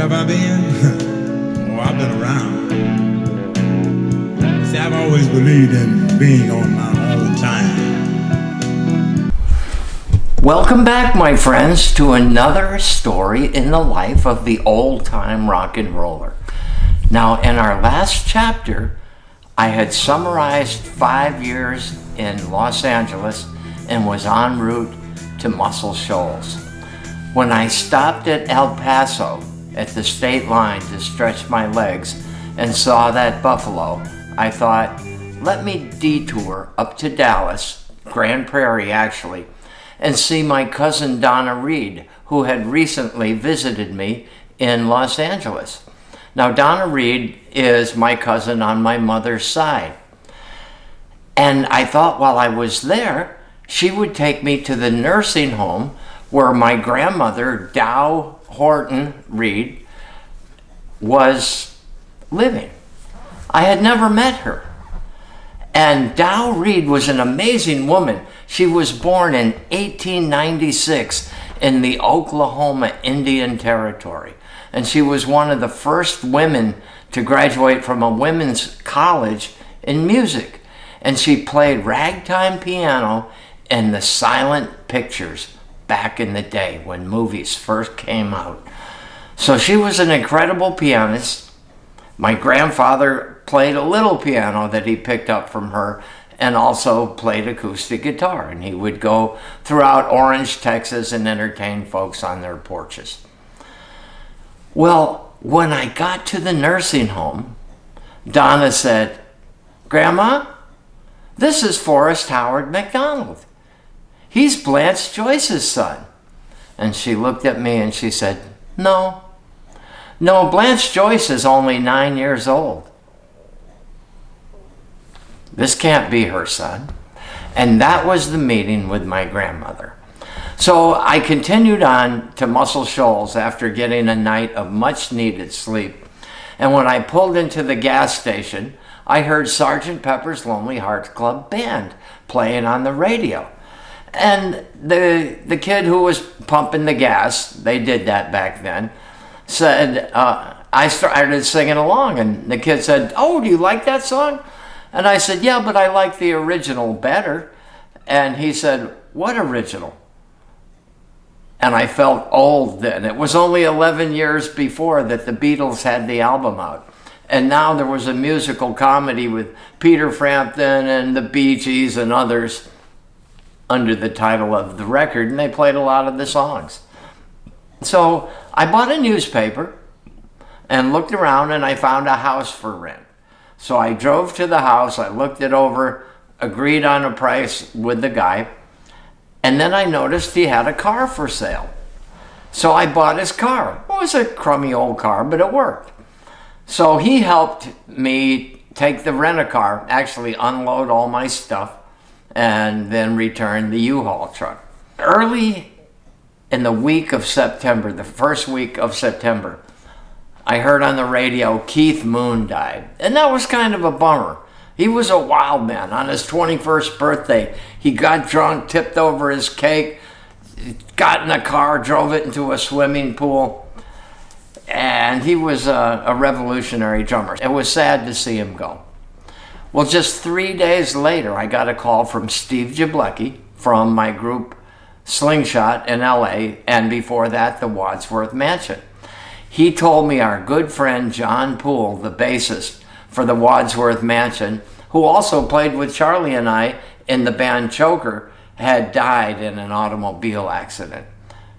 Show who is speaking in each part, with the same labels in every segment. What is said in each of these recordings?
Speaker 1: have I been? Oh, I've been around. See, I've always believed in being on my own time.
Speaker 2: Welcome back, my friends, to another story in the life of the old-time rock and roller. Now, in our last chapter, I had summarized 5 years in Los Angeles and was en route to Muscle Shoals. When I stopped at El Paso at the state line to stretch my legs and saw that buffalo, I thought, let me detour up to Dallas, Grand Prarie actually, and see my cousin Donna Read, who had recently visited me in Los Angeles. Now, Donna Read is my cousin on my mother's side. And I thought while I was there, she would take me to the nursing home where my grandmother, Dow Horton Read, was living. I had never met her. And Dow Read was an amazing woman. She was born in 1896 in the Oklahoma Indian Territory. And she was one of the first women to graduate from a women's college in music. And she played ragtime piano in the silent pictures back in the day when movies first came out. So she was an incredible pianist. My grandfather played a little piano that he picked up from her and also played acoustic guitar. And he would go throughout Orange, Texas and entertain folks on their porches. Well, when I got to the nursing home, Donna said, "Grandma, this is Forrest Howie McDonald. He's Blanche Joyce's son." And she looked at me and she said, No, Blanche Joyce is only 9 years old. This can't be her son." And that was the meeting with my grandmother. So I continued on to Muscle Shoals after getting a night of much needed sleep. And when I pulled into the gas station, I heard Sgt. Pepper's Lonely Hearts Club Band playing on the radio. And the kid who was pumping the gas, they did that back then, said, I started singing along, and the kid said, "Oh, do you like that song?" And I said, "Yeah, but I like the original better." And he said, "What original?" And I felt old then. It was only 11 years before that the Beatles had the album out. And now there was a musical comedy with Peter Frampton and the Bee Gees and others under the title of the record, and they played a lot of the songs. So I bought a newspaper and looked around, and I found a house for rent. So I drove to the house, I looked it over, agreed on a price with the guy, and then I noticed he had a car for sale. So I bought his car. It was a crummy old car, but it worked. So he helped me take the rent-a-car, actually unload all my stuff, and then return the U-Haul truck. Early in the week of September, the first week of September, I heard on the radio Keith Moon died. And that was kind of a bummer. He was a wild man. On his 21st birthday, he got drunk, tipped over his cake, got in a car, drove it into a swimming pool. And he was a revolutionary drummer. It was sad to see him go. Well, just 3 days later, I got a call from Steve Jablecki from my group Slingshot in LA, and before that, the Wadsworth Mansion. He told me our good friend John Poole, the bassist for the Wadsworth Mansion, who also played with Charley and I in the band Choker, had died in an automobile accident.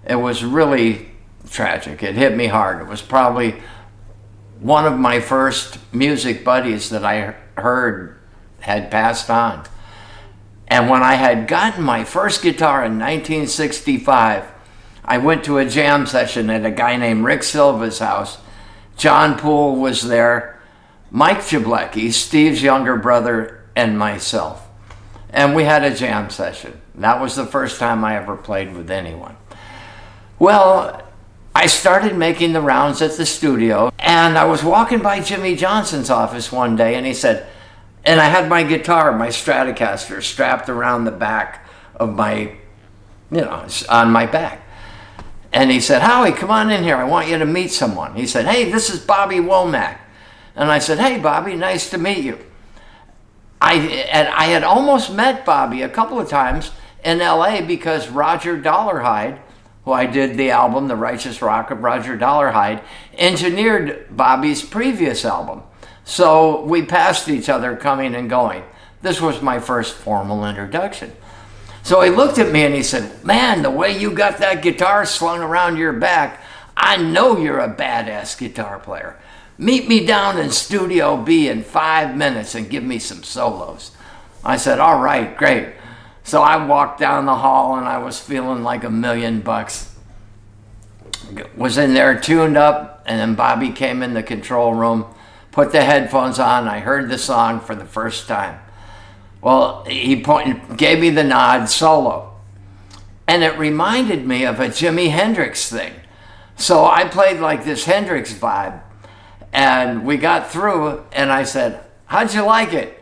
Speaker 2: It was really tragic. It hit me hard. It was probably one of my first music buddies that I heard had passed on. And when I had gotten my first guitar in 1965, I went to a jam session at a guy named Rick Silva's house. John Poole was there, Mike Jablecki, Steve's younger brother, and myself. And we had a jam session. That was the first time I ever played with anyone. Well, I started making the rounds at the studio, and I was walking by Jimmy Johnson's office one day, and he said, and I had my guitar, my Stratocaster, strapped around the back of my, on my back. And he said, Howie, come on in here. I want you to meet someone. He said, hey, this is Bobby Womack. And I said, hey, Bobby, nice to meet you. I had almost met Bobby a couple of times in LA because Roger Dollarhide, who I did the album, The Righteous Rock of Roger Dollarhide, engineered Bobby's previous album. So we passed each other coming and going. This was my first formal introduction. So he looked at me and he said, man, the way you got that guitar slung around your back, I know you're a badass guitar player. Meet me down in Studio B in 5 minutes and give me some solos. I said, all right, great. So I walked down the hall and I was feeling like $1,000,000. Was in there tuned up, and then Bobby came in the control room, put the headphones on. I heard the song for the first time. Well, he gave me the nod, solo. And it reminded me of a Jimi Hendrix thing. So I played like this Hendrix vibe. And we got through, and I said, how'd you like it?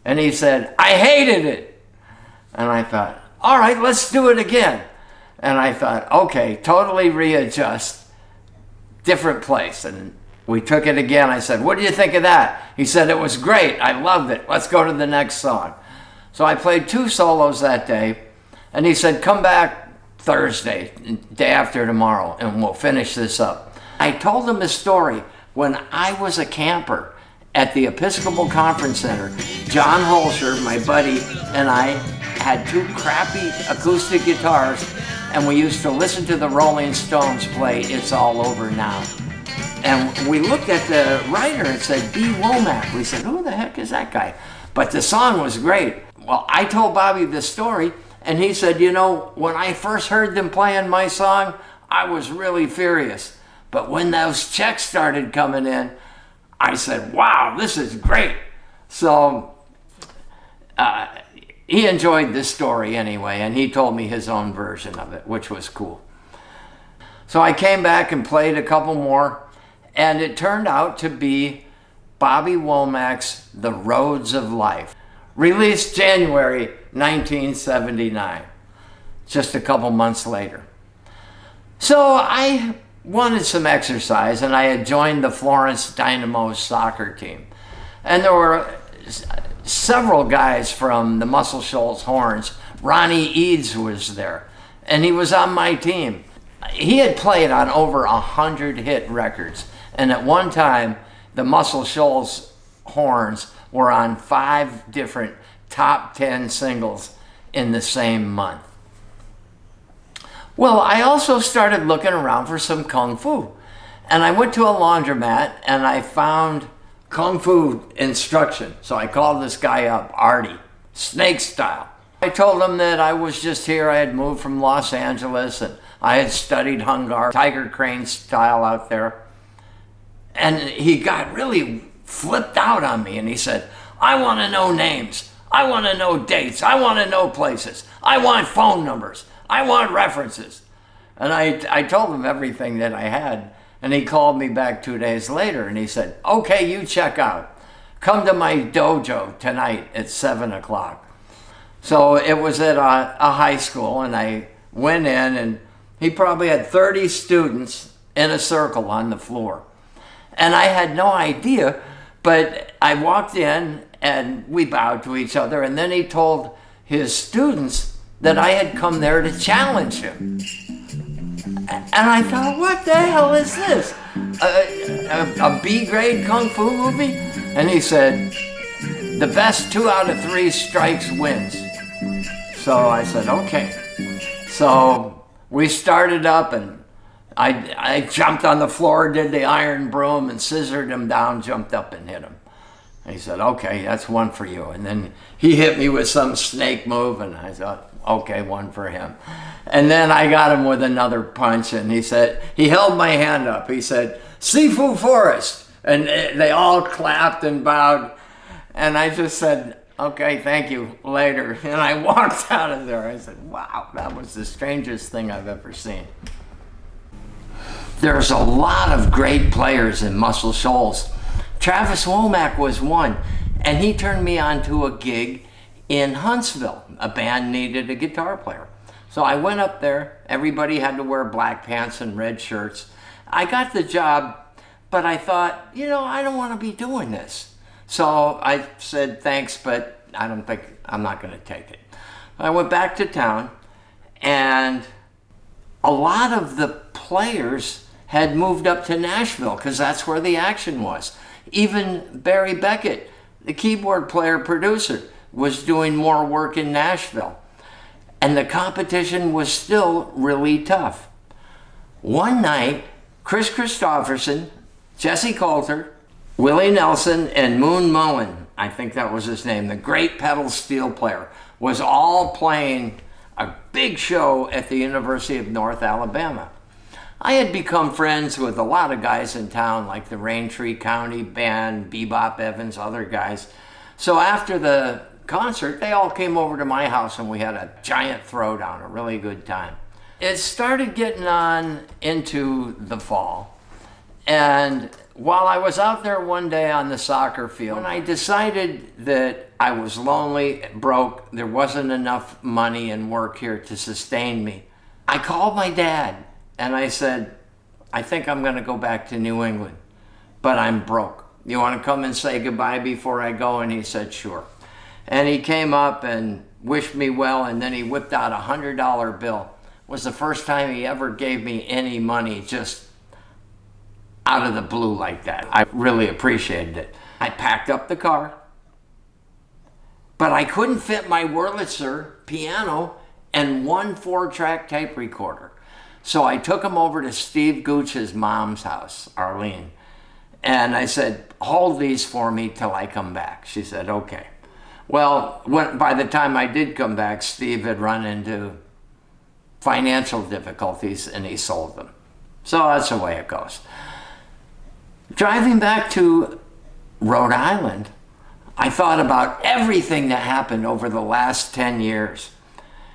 Speaker 2: And he said, I hated it. And I thought, all right, let's do it again. And I thought, okay, totally readjust, different place. And we took it again. I said, what do you think of that? He said, it was great. I loved it. Let's go to the next song. So I played 2 solos that day. And he said, come back Thursday, day after tomorrow, and we'll finish this up. I told him a story. When I was a camper at the Episcopal Conference Center, John Holscher, my buddy, and I had 2 crappy acoustic guitars, and we used to listen to the Rolling Stones play It's All Over Now. And we looked at the writer and said, B. Womack. We said, who the heck is that guy? But the song was great. Well, I told Bobby this story, and he said, you know, when I first heard them playing my song, I was really furious. But when those checks started coming in, I said, wow, this is great. So he enjoyed this story anyway, and he told me his own version of it, which was cool. So I came back and played a couple more, and it turned out to be Bobby Womack's The Roads of Life, released January 1979, just a couple months later. So I wanted some exercise, and I had joined the Florence Dynamo soccer team. And there were several guys from the Muscle Shoals Horns. Ronnie Eads was there, and he was on my team. He had played on over 100 hit records, and at one time, the Muscle Shoals Horns were on 5 different top 10 singles in the same month. Well, I also started looking around for some Kung Fu. And I went to a laundromat and I found Kung Fu instruction. So I called this guy up, Artie, snake style. I told him that I was just here. I had moved from Los Angeles and I had studied Hung Gar, tiger crane style out there. And he got really flipped out on me and he said, I want to know names. I want to know dates. I want to know places. I want phone numbers. I want references. And I told him everything that I had. And he called me back 2 days later and he said, okay, you check out. Come to my dojo tonight at 7 o'clock. So it was at a high school, and I went in, and he probably had 30 students in a circle on the floor. And I had no idea, but I walked in and we bowed to each other, and then he told his students that I had come there to challenge him. And I thought, what the hell is this? A B-grade Kung Fu movie? And he said, the best 2 out of 3 strikes wins. So I said, okay. So we started up, and I jumped on the floor, did the iron broom, and scissored him down, jumped up and hit him. And he said, okay, that's one for you. And then he hit me with some snake move, and I thought, okay, one for him. And then I got him with another punch, and he said, he held my hand up. He said, Sifu Forrest. And they all clapped and bowed. And I just said, okay, thank you, later. And I walked out of there. I said, wow, that was the strangest thing I've ever seen. There's a lot of great players in Muscle Shoals. Travis Womack was one, and he turned me on to a gig in Huntsville. A band needed a guitar player. So I went up there. Everybody had to wear black pants and red shirts. I got the job, but I thought, I don't want to be doing this. So I said, thanks, but I'm not going to take it. I went back to town, and a lot of the players had moved up to Nashville because that's where the action was. Even Barry Beckett, the keyboard player producer, was doing more work in Nashville. And the competition was still really tough. One night, Chris Christopherson, Jesse Coulter, Willie Nelson, and Moon Mullen, I think that was his name, the great pedal steel player, was all playing a big show at the University of North Alabama. I had become friends with a lot of guys in town, like the Raintree County Band, Bebop Evans, other guys. So after the concert, they all came over to my house and we had a giant throwdown, a really good time. It started getting on into the fall. And while I was out there one day on the soccer field, when I decided that I was lonely, broke, there wasn't enough money and work here to sustain me, I called my dad and I said, I think I'm going to go back to New England, but I'm broke. You want to come and say goodbye before I go? And he said, sure. And he came up and wished me well, and then he whipped out a $100 bill. It was the first time he ever gave me any money just out of the blue like that. I really appreciated it. I packed up the car, but I couldn't fit my Wurlitzer piano and one 4-track tape recorder. So I took him over to Steve Gooch's mom's house, Arlene, and I said, hold these for me till I come back. She said, okay. Well, by the time I did come back, Steve had run into financial difficulties and he sold them. So that's the way it goes. Driving back to Rhode Island, I thought about everything that happened over the last 10 years.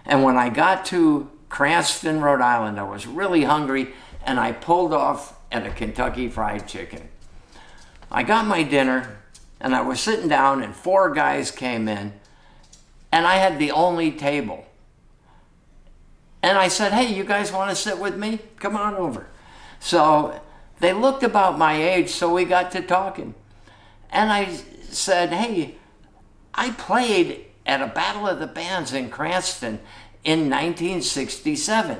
Speaker 2: And when I got to Cranston, Rhode Island, I was really hungry and I pulled off at a Kentucky Fried Chicken. I got my dinner and I was sitting down and 4 guys came in and I had the only table. And I said, hey, you guys want to sit with me? Come on over. So they looked about my age, so we got to talking. And I said, hey, I played at a Battle of the Bands in Cranston in 1967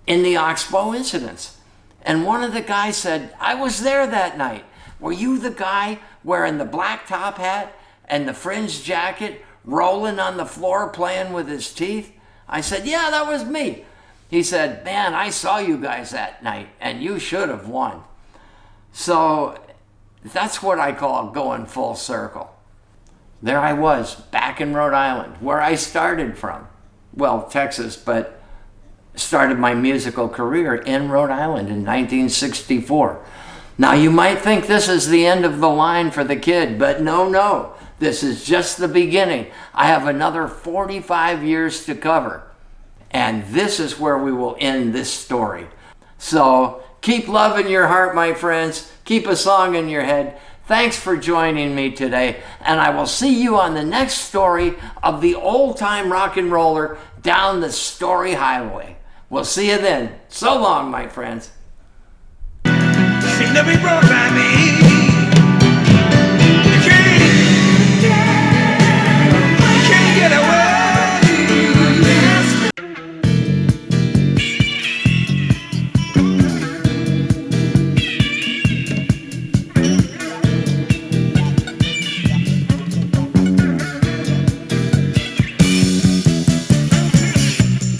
Speaker 2: in the Oxbow incidents. And one of the guys said, I was there that night. Were you the guy wearing the black top hat and the fringed jacket, rolling on the floor playing with his teeth? I said, yeah, that was me. He said, man, I saw you guys that night and you should have won. So that's what I call going full circle. There I was, back in Rhode Island, where I started from. Well, Texas, but started my musical career in Rhode Island in 1964. Now, you might think this is the end of the line for the kid, but no. This is just the beginning. I have another 45 years to cover, and this is where we will end this story. So keep love in your heart, my friends. Keep a song in your head. Thanks for joining me today, and I will see you on the next story of the old-time rock and roller down the Story Highway. We'll see you then. So long, my friends.
Speaker 1: Seem to be brought by me.